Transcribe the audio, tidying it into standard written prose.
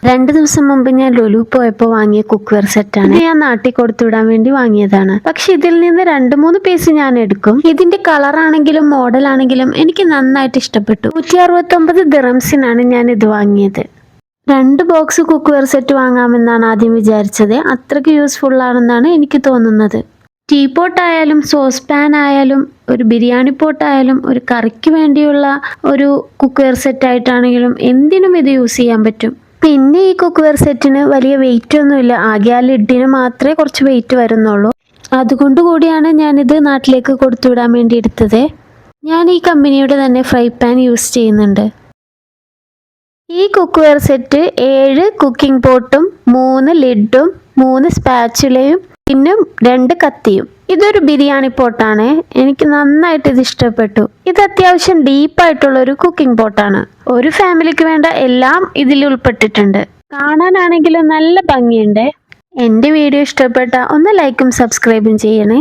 2 ദിവസം മുമ്പ് ഞാൻ ലുലു പോയപ്പോൾ വാങ്ങിയ കുക്ക്വെയർ സെറ്റാണ്. ഇത് ഞാൻ നാട്ടിൽ കൊടുത്തുവിടാൻ വേണ്ടി വാങ്ങിയതാണ്. പക്ഷെ ഇതിൽ നിന്ന് 2-3 പീസ് ഞാൻ എടുക്കും. ഇതിന്റെ കളർ ആണെങ്കിലും മോഡൽ ആണെങ്കിലും എനിക്ക് നന്നായിട്ട് ഇഷ്ടപ്പെട്ടു. 169 ദിറംസിനാണ് ഞാൻ ഇത് വാങ്ങിയത്. 2 ബോക്സ് കുക്ക്വെയർ സെറ്റ് വാങ്ങാമെന്നാണ് ആദ്യം വിചാരിച്ചത്. അത്രയ്ക്ക് യൂസ്ഫുൾ ആണെന്നാണ് എനിക്ക് തോന്നുന്നത്. ടീ പോട്ട് ആയാലും സോസ് പാൻ ആയാലും ഒരു ബിരിയാണി പോട്ട് ആയാലും ഒരു കറിക്ക് വേണ്ടിയുള്ള ഒരു കുക്ക്വെയർ സെറ്റ് ആയിട്ടാണെങ്കിലും എന്തിനും ഇത് യൂസ് ചെയ്യാൻ പറ്റും. പിന്നെ ഈ കുക്ക്വെയർ സെറ്റിന് വലിയ വെയിറ്റ് ഒന്നുമില്ല. ആകെ ആ ലിഡിന് മാത്രമേ കുറച്ച് വെയിറ്റ് വരുന്നുള്ളൂ. അതുകൊണ്ട് കൂടിയാണ് ഞാനിത് നാട്ടിലേക്ക് കൊടുത്തുവിടാൻ വേണ്ടി എടുത്തത്. ഞാൻ ഈ കമ്പനിയുടെ തന്നെ ഫ്രൈ പാൻ യൂസ് ചെയ്യുന്നുണ്ട്. ഈ കുക്ക്വെയർ സെറ്റ് 7 കുക്കിംഗ് പോട്ടും 3 ലിഡും 3 സ്പാച്ചുലയും പിന്നെ 2 കത്തിയും. ഇതൊരു ബിരിയാണി പോട്ടാണ്. എനിക്ക് നന്നായിട്ട് ഇത് ഇഷ്ടപ്പെട്ടു. ഇത് അത്യാവശ്യം ഡീപ്പായിട്ടുള്ള ഒരു കുക്കിംഗ് പോട്ടാണ്. ഒരു ഫാമിലിക്ക് വേണ്ട എല്ലാം ഇതിൽ ഉൾപ്പെട്ടിട്ടുണ്ട്. കാണാനാണെങ്കിലും നല്ല ഭംഗിയുണ്ട്. എൻ്റെ വീഡിയോ ഇഷ്ടപ്പെട്ട ഒന്ന് ലൈക്കും സബ്സ്ക്രൈബും ചെയ്യണേ.